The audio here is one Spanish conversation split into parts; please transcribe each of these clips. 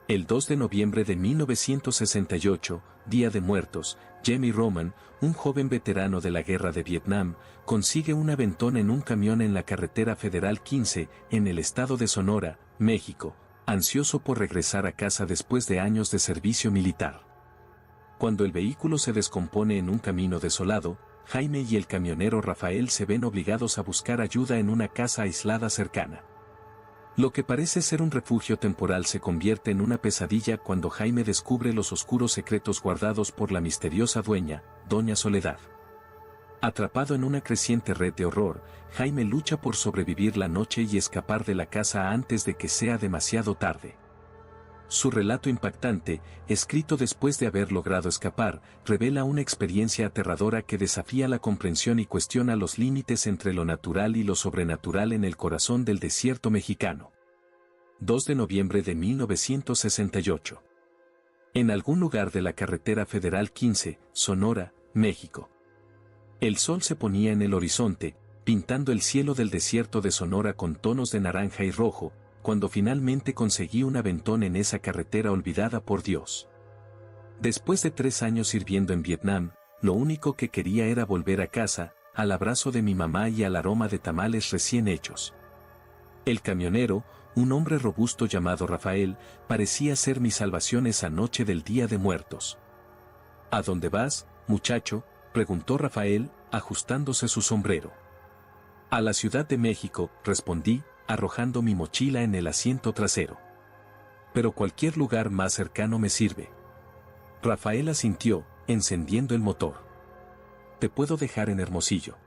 El 2 de noviembre de 1968, Día de Muertos, Jamie Roman, un joven veterano de la Guerra de Vietnam, consigue un aventón en un camión en la carretera Federal 15, en el estado de Sonora, México, ansioso por regresar a casa después de años de servicio militar. Cuando el vehículo se descompone en un camino desolado, Jaime y el camionero Rafael se ven obligados a buscar ayuda en una casa aislada cercana. Lo que parece ser un refugio temporal se convierte en una pesadilla cuando Jaime descubre los oscuros secretos guardados por la misteriosa dueña, Doña Soledad. Atrapado en una creciente red de horror, Jaime lucha por sobrevivir la noche y escapar de la casa antes de que sea demasiado tarde. Su relato impactante, escrito después de haber logrado escapar, revela una experiencia aterradora que desafía la comprensión y cuestiona los límites entre lo natural y lo sobrenatural en el corazón del desierto mexicano. 2 de noviembre de 1968. En algún lugar de la carretera Federal 15, Sonora, México. El sol se ponía en el horizonte, pintando el cielo del desierto de Sonora con tonos de naranja y rojo, cuando finalmente conseguí un aventón en esa carretera olvidada por Dios. Después de 3 años sirviendo en Vietnam, lo único que quería era volver a casa, al abrazo de mi mamá y al aroma de tamales recién hechos. El camionero, un hombre robusto llamado Rafael, parecía ser mi salvación esa noche del Día de Muertos. ¿A dónde vas, muchacho?, preguntó Rafael, ajustándose su sombrero. A la Ciudad de México, respondí, arrojando mi mochila en el asiento trasero. Pero cualquier lugar más cercano me sirve. Rafael asintió, encendiendo el motor. Te puedo dejar en Hermosillo.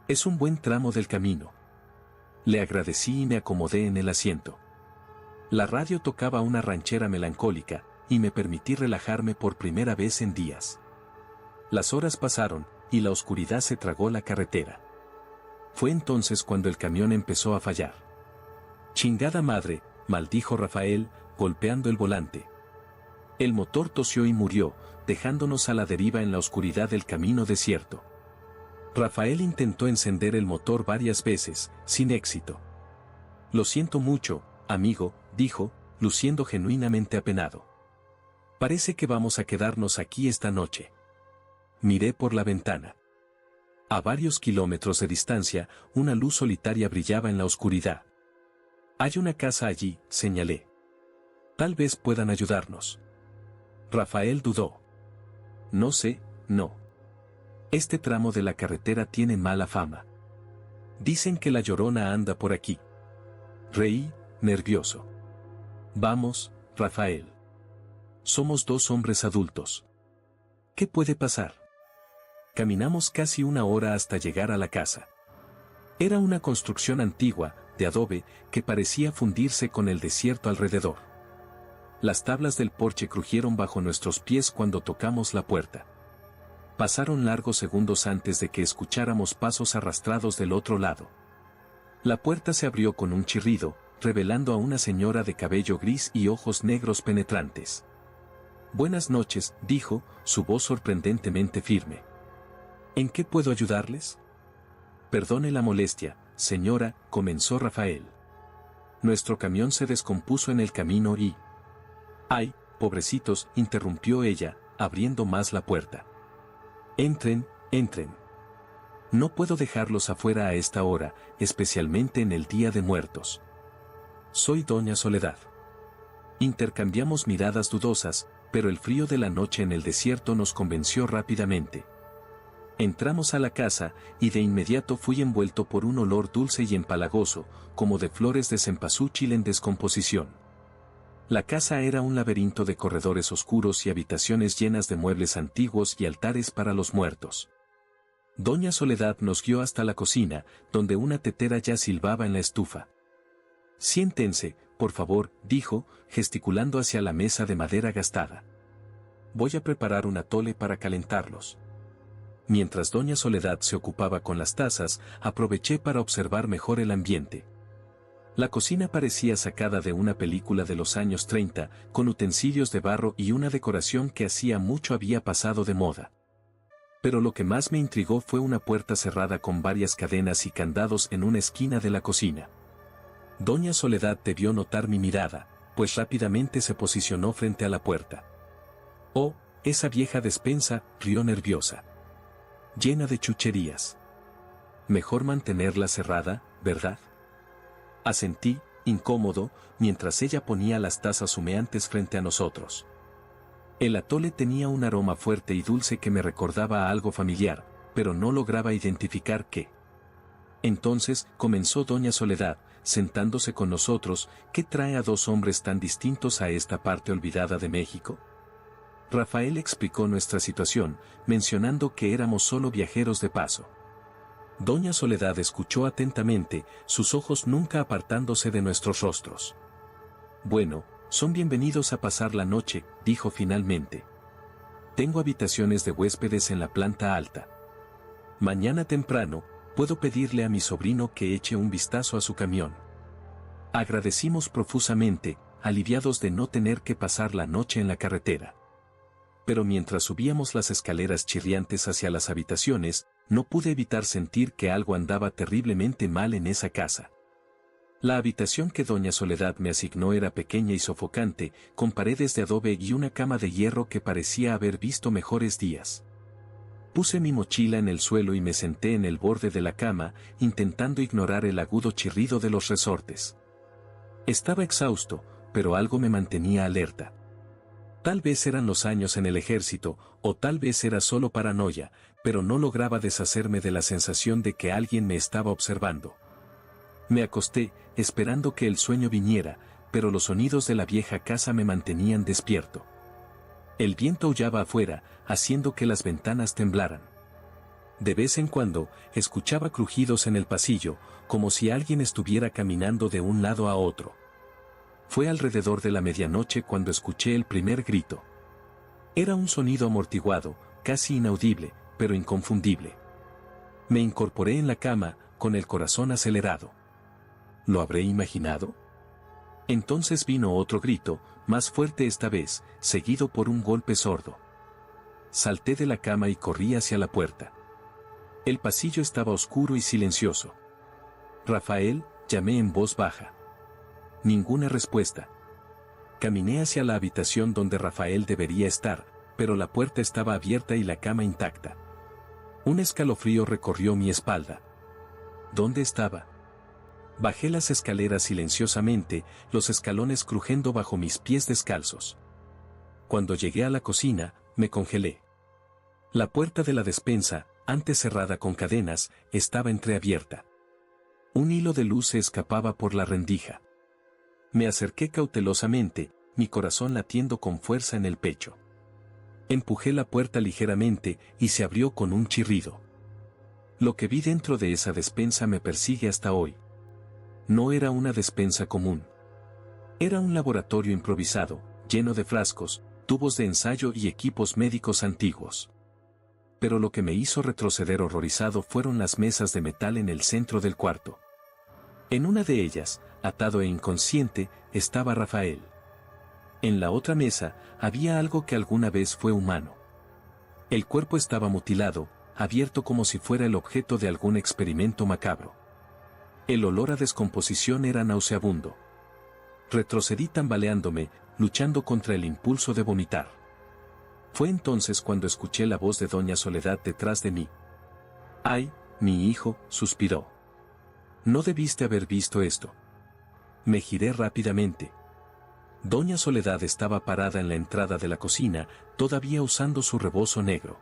Es un buen tramo del camino. Le agradecí y me acomodé en el asiento. La radio tocaba una ranchera melancólica, y me permití relajarme por primera vez en días. Las horas pasaron, y la oscuridad se tragó la carretera. Fue entonces cuando el camión empezó a fallar. «Chingada madre», maldijo Rafael, golpeando el volante. El motor tosió y murió, dejándonos a la deriva en la oscuridad del camino desierto. Rafael intentó encender el motor varias veces, sin éxito. «Lo siento mucho, amigo», dijo, luciendo genuinamente apenado. «Parece que vamos a quedarnos aquí esta noche». Miré por la ventana. A varios kilómetros de distancia, una luz solitaria brillaba en la oscuridad. «Hay una casa allí», señalé. «Tal vez puedan ayudarnos». Rafael dudó. «No sé, no. Este tramo de la carretera tiene mala fama. Dicen que la Llorona anda por aquí». Reí, nervioso. «Vamos, Rafael. Somos 2 hombres adultos. ¿Qué puede pasar?» Caminamos casi 1 hora hasta llegar a la casa. Era una construcción antigua, de adobe, que parecía fundirse con el desierto alrededor. Las tablas del porche crujieron bajo nuestros pies cuando tocamos la puerta. Pasaron largos segundos antes de que escucháramos pasos arrastrados del otro lado. La puerta se abrió con un chirrido, revelando a una señora de cabello gris y ojos negros penetrantes. «Buenas noches», dijo, su voz sorprendentemente firme. «¿En qué puedo ayudarles?» «Perdone la molestia, señora», comenzó Rafael. «Nuestro camión se descompuso en el camino y...» «Ay, pobrecitos», interrumpió ella, abriendo más la puerta. «Entren, entren. No puedo dejarlos afuera a esta hora, especialmente en el Día de Muertos. Soy Doña Soledad». Intercambiamos miradas dudosas, pero el frío de la noche en el desierto nos convenció rápidamente. Entramos a la casa, y de inmediato fui envuelto por un olor dulce y empalagoso, como de flores de cempasúchil en descomposición. La casa era un laberinto de corredores oscuros y habitaciones llenas de muebles antiguos y altares para los muertos. Doña Soledad nos guió hasta la cocina, donde una tetera ya silbaba en la estufa. «Siéntense, por favor», dijo, gesticulando hacia la mesa de madera gastada. «Voy a preparar un atole para calentarlos». Mientras Doña Soledad se ocupaba con las tazas, aproveché para observar mejor el ambiente. La cocina parecía sacada de una película de los años 30, con utensilios de barro y una decoración que hacía mucho había pasado de moda. Pero lo que más me intrigó fue una puerta cerrada con varias cadenas y candados en una esquina de la cocina. Doña Soledad debió notar mi mirada, pues rápidamente se posicionó frente a la puerta. Oh, esa vieja despensa, rió nerviosa. Llena de chucherías. Mejor mantenerla cerrada, ¿verdad? Asentí, incómodo, mientras ella ponía las tazas humeantes frente a nosotros. El atole tenía un aroma fuerte y dulce que me recordaba a algo familiar, pero no lograba identificar qué. Entonces comenzó doña Soledad, sentándose con nosotros. ¿Qué trae a dos hombres tan distintos a esta parte olvidada de México? Rafael explicó nuestra situación, mencionando que éramos solo viajeros de paso. Doña Soledad escuchó atentamente, sus ojos nunca apartándose de nuestros rostros. Bueno, son bienvenidos a pasar la noche, dijo finalmente. Tengo habitaciones de huéspedes en la planta alta. Mañana temprano, puedo pedirle a mi sobrino que eche un vistazo a su camión. Agradecimos profusamente, aliviados de no tener que pasar la noche en la carretera. Pero mientras subíamos las escaleras chirriantes hacia las habitaciones, no pude evitar sentir que algo andaba terriblemente mal en esa casa. La habitación que doña Soledad me asignó era pequeña y sofocante, con paredes de adobe y una cama de hierro que parecía haber visto mejores días. Puse mi mochila en el suelo y me senté en el borde de la cama, intentando ignorar el agudo chirrido de los resortes. Estaba exhausto, pero algo me mantenía alerta. Tal vez eran los años en el ejército, o tal vez era solo paranoia, pero no lograba deshacerme de la sensación de que alguien me estaba observando. Me acosté, esperando que el sueño viniera, pero los sonidos de la vieja casa me mantenían despierto. El viento aullaba afuera, haciendo que las ventanas temblaran. De vez en cuando, escuchaba crujidos en el pasillo, como si alguien estuviera caminando de un lado a otro. Fue alrededor de la medianoche cuando escuché el primer grito. Era un sonido amortiguado, casi inaudible, pero inconfundible. Me incorporé en la cama, con el corazón acelerado. ¿Lo habré imaginado? Entonces vino otro grito, más fuerte esta vez, seguido por un golpe sordo. Salté de la cama y corrí hacia la puerta. El pasillo estaba oscuro y silencioso. Rafael, llamé en voz baja. Ninguna respuesta. Caminé hacia la habitación donde Rafael debería estar, pero la puerta estaba abierta y la cama intacta. Un escalofrío recorrió mi espalda. ¿Dónde estaba? Bajé las escaleras silenciosamente, los escalones crujiendo bajo mis pies descalzos. Cuando llegué a la cocina, me congelé. La puerta de la despensa, antes cerrada con cadenas, estaba entreabierta. Un hilo de luz se escapaba por la rendija. Me acerqué cautelosamente, mi corazón latiendo con fuerza en el pecho. Empujé la puerta ligeramente y se abrió con un chirrido. Lo que vi dentro de esa despensa me persigue hasta hoy. No era una despensa común. Era un laboratorio improvisado, lleno de frascos, tubos de ensayo y equipos médicos antiguos. Pero lo que me hizo retroceder horrorizado fueron las mesas de metal en el centro del cuarto. En una de ellas, atado e inconsciente, estaba Rafael. En la otra mesa, había algo que alguna vez fue humano. El cuerpo estaba mutilado, abierto como si fuera el objeto de algún experimento macabro. El olor a descomposición era nauseabundo. Retrocedí tambaleándome, luchando contra el impulso de vomitar. Fue entonces cuando escuché la voz de doña Soledad detrás de mí. «¡Ay, mi hijo!», suspiró. «No debiste haber visto esto». Me giré rápidamente. Doña Soledad estaba parada en la entrada de la cocina, todavía usando su rebozo negro.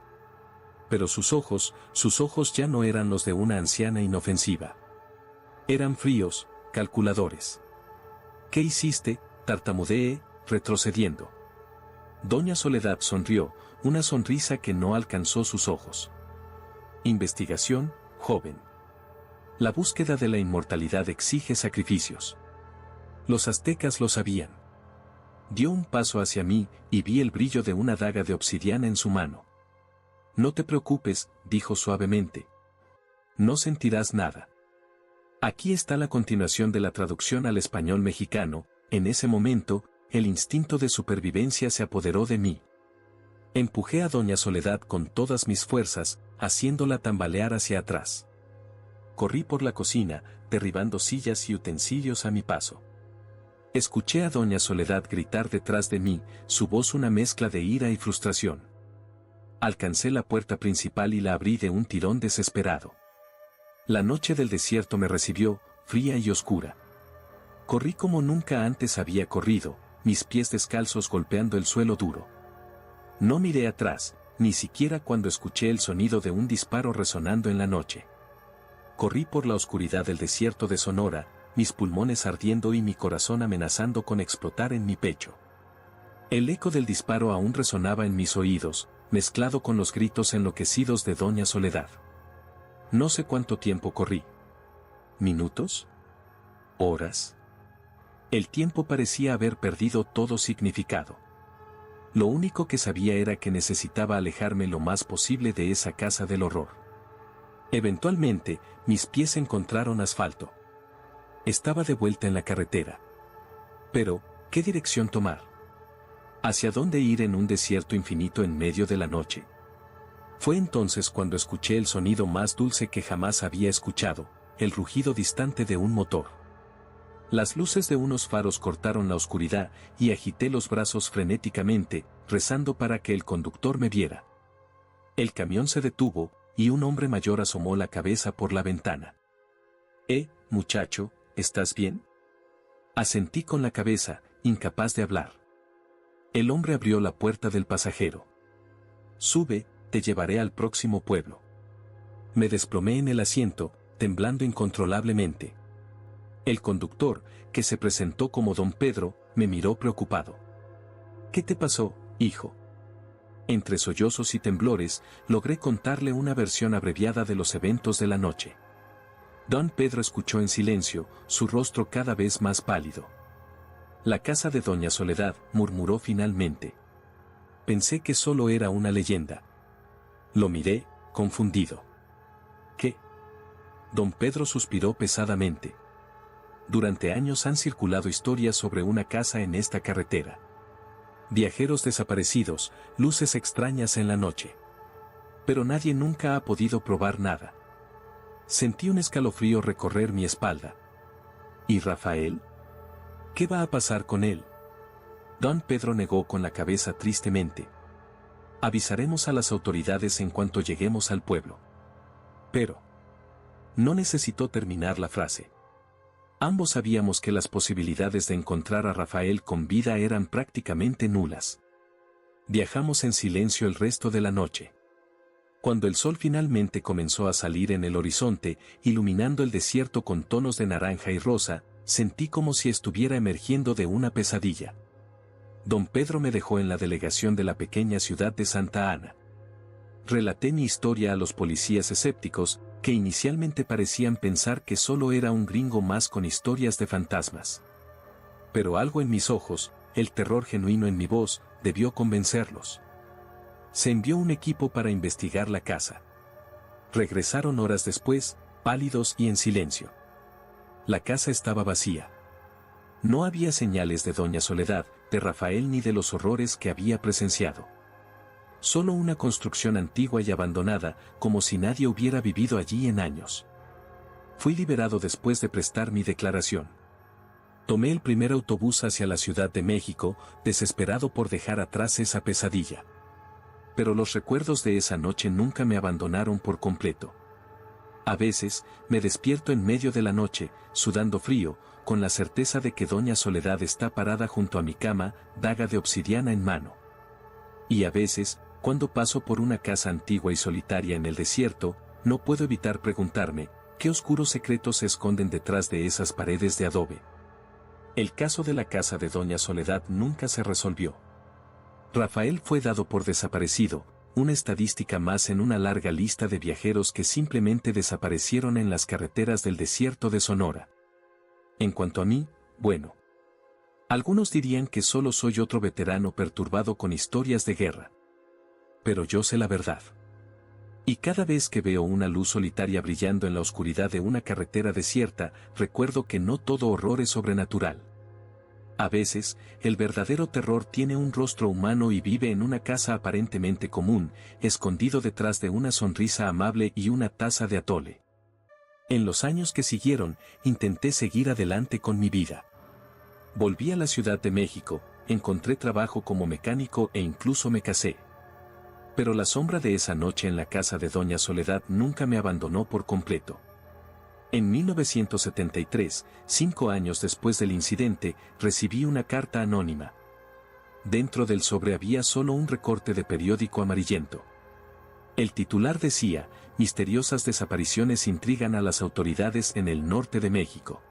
Pero sus ojos ya no eran los de una anciana inofensiva. Eran fríos, calculadores. «¿Qué hiciste?», tartamudeé, retrocediendo. Doña Soledad sonrió, una sonrisa que no alcanzó sus ojos. «Investigación, joven. La búsqueda de la inmortalidad exige sacrificios. Los aztecas lo sabían». Dio un paso hacia mí, y vi el brillo de una daga de obsidiana en su mano. «No te preocupes», dijo suavemente. «No sentirás nada». Aquí está la continuación de la traducción al español mexicano. En ese momento, el instinto de supervivencia se apoderó de mí. Empujé a doña Soledad con todas mis fuerzas, haciéndola tambalear hacia atrás. Corrí por la cocina, derribando sillas y utensilios a mi paso. Escuché a doña Soledad gritar detrás de mí, su voz una mezcla de ira y frustración. Alcancé la puerta principal y la abrí de un tirón desesperado. La noche del desierto me recibió, fría y oscura. Corrí como nunca antes había corrido, mis pies descalzos golpeando el suelo duro. No miré atrás, ni siquiera cuando escuché el sonido de un disparo resonando en la noche. Corrí por la oscuridad del desierto de Sonora, mis pulmones ardiendo y mi corazón amenazando con explotar en mi pecho. El eco del disparo aún resonaba en mis oídos, mezclado con los gritos enloquecidos de doña Soledad. No sé cuánto tiempo corrí. ¿Minutos? ¿Horas? El tiempo parecía haber perdido todo significado. Lo único que sabía era que necesitaba alejarme lo más posible de esa casa del horror. Eventualmente, mis pies encontraron asfalto. Estaba de vuelta en la carretera. Pero, ¿qué dirección tomar? ¿Hacia dónde ir en un desierto infinito en medio de la noche? Fue entonces cuando escuché el sonido más dulce que jamás había escuchado, el rugido distante de un motor. Las luces de unos faros cortaron la oscuridad y agité los brazos frenéticamente, rezando para que el conductor me viera. El camión se detuvo, y un hombre mayor asomó la cabeza por la ventana. Muchacho, ¿estás bien? Asentí con la cabeza, incapaz de hablar. El hombre abrió la puerta del pasajero. Sube, te llevaré al próximo pueblo. Me desplomé en el asiento, temblando incontrolablemente. El conductor, que se presentó como don Pedro, me miró preocupado. ¿Qué te pasó, hijo? Entre sollozos y temblores, logré contarle una versión abreviada de los eventos de la noche. Don Pedro escuchó en silencio, su rostro cada vez más pálido. La casa de doña Soledad, murmuró finalmente. Pensé que solo era una leyenda. Lo miré, confundido. ¿Qué? Don Pedro suspiró pesadamente. Durante años han circulado historias sobre una casa en esta carretera. Viajeros desaparecidos, luces extrañas en la noche. Pero nadie nunca ha podido probar nada. Sentí un escalofrío recorrer mi espalda. ¿Y Rafael? ¿Qué va a pasar con él? Don Pedro negó con la cabeza tristemente. Avisaremos a las autoridades en cuanto lleguemos al pueblo. Pero no necesitó terminar la frase. Ambos sabíamos que las posibilidades de encontrar a Rafael con vida eran prácticamente nulas. Viajamos en silencio el resto de la noche. Cuando el sol finalmente comenzó a salir en el horizonte, iluminando el desierto con tonos de naranja y rosa, sentí como si estuviera emergiendo de una pesadilla. Don Pedro me dejó en la delegación de la pequeña ciudad de Santa Ana. Relaté mi historia a los policías escépticos, que inicialmente parecían pensar que solo era un gringo más con historias de fantasmas. Pero algo en mis ojos, el terror genuino en mi voz, debió convencerlos. Se envió un equipo para investigar la casa. Regresaron horas después, pálidos y en silencio. La casa estaba vacía. No había señales de doña Soledad, de Rafael ni de los horrores que había presenciado. Solo una construcción antigua y abandonada, como si nadie hubiera vivido allí en años. Fui liberado después de prestar mi declaración. Tomé el primer autobús hacia la Ciudad de México, desesperado por dejar atrás esa pesadilla. Pero los recuerdos de esa noche nunca me abandonaron por completo. A veces, me despierto en medio de la noche, sudando frío, con la certeza de que doña Soledad está parada junto a mi cama, daga de obsidiana en mano. Y a veces, cuando paso por una casa antigua y solitaria en el desierto, no puedo evitar preguntarme, ¿qué oscuros secretos se esconden detrás de esas paredes de adobe? El caso de la casa de doña Soledad nunca se resolvió. Rafael fue dado por desaparecido, una estadística más en una larga lista de viajeros que simplemente desaparecieron en las carreteras del desierto de Sonora. En cuanto a mí, bueno. Algunos dirían que solo soy otro veterano perturbado con historias de guerra. Pero yo sé la verdad. Y cada vez que veo una luz solitaria brillando en la oscuridad de una carretera desierta, recuerdo que no todo horror es sobrenatural. A veces, el verdadero terror tiene un rostro humano y vive en una casa aparentemente común, escondido detrás de una sonrisa amable y una taza de atole. En los años que siguieron, intenté seguir adelante con mi vida. Volví a la Ciudad de México, encontré trabajo como mecánico e incluso me casé. Pero la sombra de esa noche en la casa de Doña Soledad nunca me abandonó por completo. En 1973, 5 años después del incidente, recibí una carta anónima. Dentro del sobre había solo un recorte de periódico amarillento. El titular decía: misteriosas desapariciones intrigan a las autoridades en el norte de México.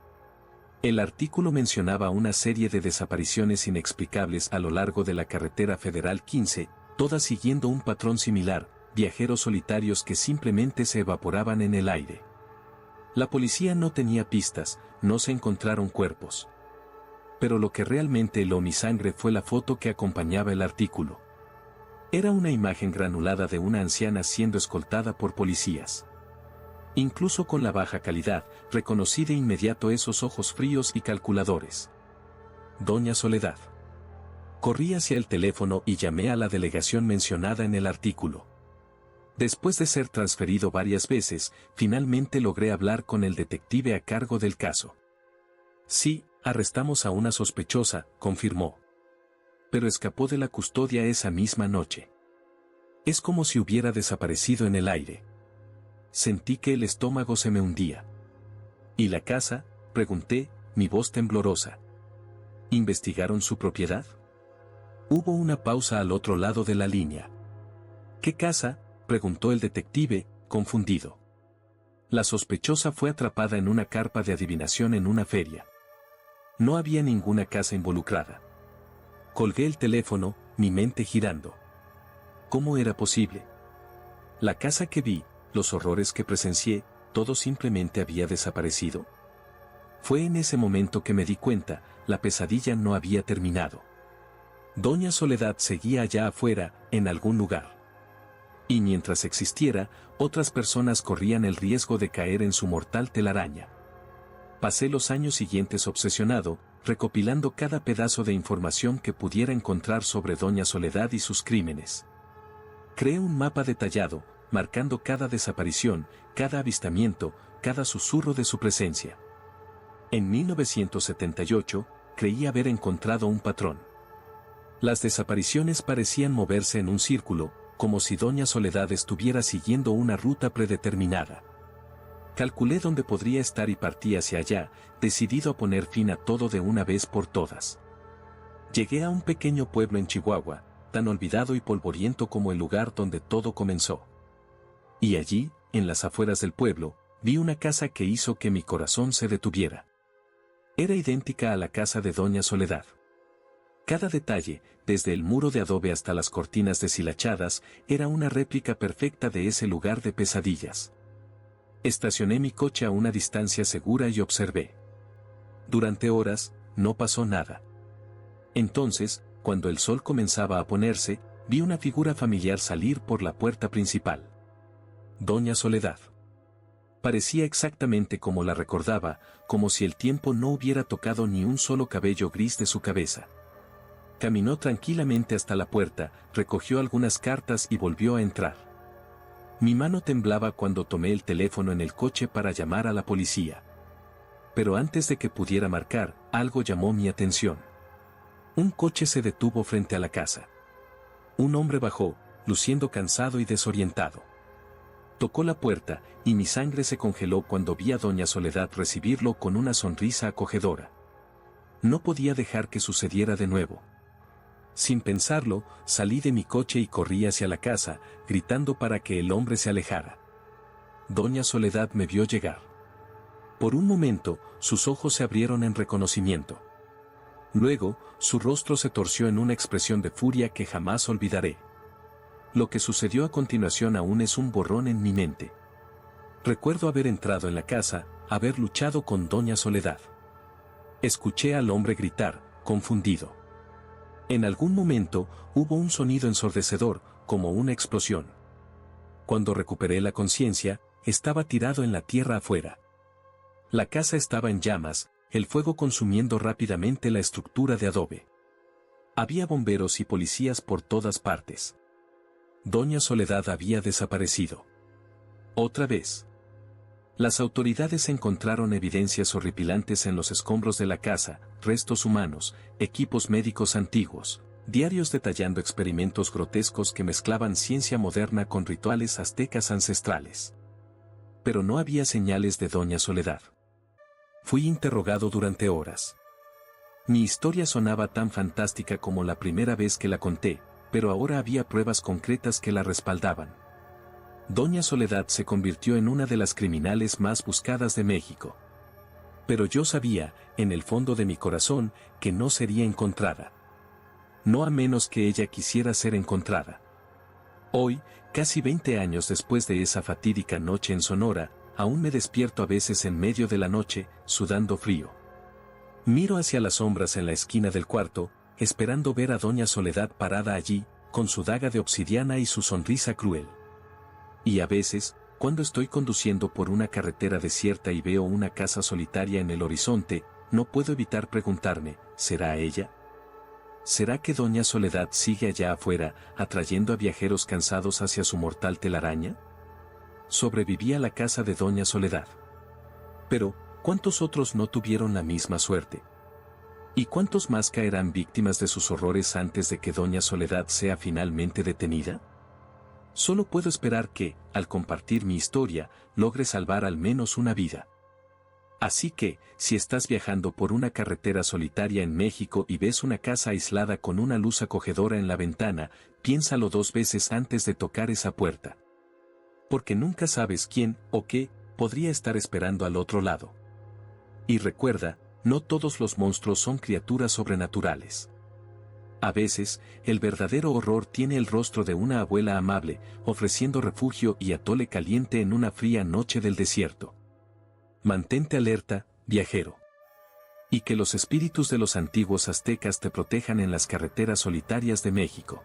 El artículo mencionaba una serie de desapariciones inexplicables a lo largo de la carretera federal 15, todas siguiendo un patrón similar, viajeros solitarios que simplemente se evaporaban en el aire. La policía no tenía pistas, no se encontraron cuerpos. Pero lo que realmente heló mi sangre fue la foto que acompañaba el artículo. Era una imagen granulada de una anciana siendo escoltada por policías. Incluso con la baja calidad, reconocí de inmediato esos ojos fríos y calculadores. Doña Soledad. Corrí hacia el teléfono y llamé a la delegación mencionada en el artículo. Después de ser transferido varias veces, finalmente logré hablar con el detective a cargo del caso. Sí, arrestamos a una sospechosa, confirmó. Pero escapó de la custodia esa misma noche. Es como si hubiera desaparecido en el aire. Sentí que el estómago se me hundía. ¿Y la casa?, pregunté, mi voz temblorosa. ¿Investigaron su propiedad? Hubo una pausa al otro lado de la línea. ¿Qué casa?, preguntó el detective, confundido. La sospechosa fue atrapada en una carpa de adivinación en una feria. No había ninguna casa involucrada. Colgué el teléfono, mi mente girando. ¿Cómo era posible? La casa que vi, los horrores que presencié, todo simplemente había desaparecido. Fue en ese momento que me di cuenta, la pesadilla no había terminado. Doña Soledad seguía allá afuera, en algún lugar. Y mientras existiera, otras personas corrían el riesgo de caer en su mortal telaraña. Pasé los años siguientes obsesionado, recopilando cada pedazo de información que pudiera encontrar sobre Doña Soledad y sus crímenes. Creé un mapa detallado, marcando cada desaparición, cada avistamiento, cada susurro de su presencia. En 1978, creí haber encontrado un patrón. Las desapariciones parecían moverse en un círculo, como si Doña Soledad estuviera siguiendo una ruta predeterminada. Calculé dónde podría estar y partí hacia allá, decidido a poner fin a todo de una vez por todas. Llegué a un pequeño pueblo en Chihuahua, tan olvidado y polvoriento como el lugar donde todo comenzó. Y allí, en las afueras del pueblo, vi una casa que hizo que mi corazón se detuviera. Era idéntica a la casa de Doña Soledad. Cada detalle, desde el muro de adobe hasta las cortinas deshilachadas, era una réplica perfecta de ese lugar de pesadillas. Estacioné mi coche a una distancia segura y observé. Durante horas, no pasó nada. Entonces, cuando el sol comenzaba a ponerse, vi una figura familiar salir por la puerta principal. Doña Soledad. Parecía exactamente como la recordaba, como si el tiempo no hubiera tocado ni un solo cabello gris de su cabeza. Caminó tranquilamente hasta la puerta, recogió algunas cartas y volvió a entrar. Mi mano temblaba cuando tomé el teléfono en el coche para llamar a la policía. Pero antes de que pudiera marcar, algo llamó mi atención. Un coche se detuvo frente a la casa. Un hombre bajó, luciendo cansado y desorientado. Tocó la puerta, y mi sangre se congeló cuando vi a Doña Soledad recibirlo con una sonrisa acogedora. No podía dejar que sucediera de nuevo. Sin pensarlo, salí de mi coche y corrí hacia la casa, gritando para que el hombre se alejara. Doña Soledad me vio llegar. Por un momento, sus ojos se abrieron en reconocimiento. Luego, su rostro se torció en una expresión de furia que jamás olvidaré. Lo que sucedió a continuación aún es un borrón en mi mente. Recuerdo haber entrado en la casa, haber luchado con Doña Soledad. Escuché al hombre gritar, confundido. En algún momento, hubo un sonido ensordecedor, como una explosión. Cuando recuperé la conciencia, estaba tirado en la tierra afuera. La casa estaba en llamas, el fuego consumiendo rápidamente la estructura de adobe. Había bomberos y policías por todas partes. Doña Soledad había desaparecido. Otra vez. Las autoridades encontraron evidencias horripilantes en los escombros de la casa, restos humanos, equipos médicos antiguos, diarios detallando experimentos grotescos que mezclaban ciencia moderna con rituales aztecas ancestrales. Pero no había señales de Doña Soledad. Fui interrogado durante horas. Mi historia sonaba tan fantástica como la primera vez que la conté, pero ahora había pruebas concretas que la respaldaban. Doña Soledad se convirtió en una de las criminales más buscadas de México. Pero yo sabía, en el fondo de mi corazón, que no sería encontrada. No a menos que ella quisiera ser encontrada. Hoy, casi 20 años después de esa fatídica noche en Sonora, aún me despierto a veces en medio de la noche, sudando frío. Miro hacia las sombras en la esquina del cuarto, esperando ver a Doña Soledad parada allí, con su daga de obsidiana y su sonrisa cruel. Y a veces, cuando estoy conduciendo por una carretera desierta y veo una casa solitaria en el horizonte, no puedo evitar preguntarme, ¿será ella? ¿Será que Doña Soledad sigue allá afuera, atrayendo a viajeros cansados hacia su mortal telaraña? Sobreviví a la casa de Doña Soledad. Pero, ¿cuántos otros no tuvieron la misma suerte? ¿Y cuántos más caerán víctimas de sus horrores antes de que Doña Soledad sea finalmente detenida? Solo puedo esperar que, al compartir mi historia, logre salvar al menos una vida. Así que, si estás viajando por una carretera solitaria en México y ves una casa aislada con una luz acogedora en la ventana, piénsalo 2 veces antes de tocar esa puerta. Porque nunca sabes quién o qué podría estar esperando al otro lado. Y recuerda, no todos los monstruos son criaturas sobrenaturales. A veces, el verdadero horror tiene el rostro de una abuela amable, ofreciendo refugio y atole caliente en una fría noche del desierto. Mantente alerta, viajero. Y que los espíritus de los antiguos aztecas te protejan en las carreteras solitarias de México.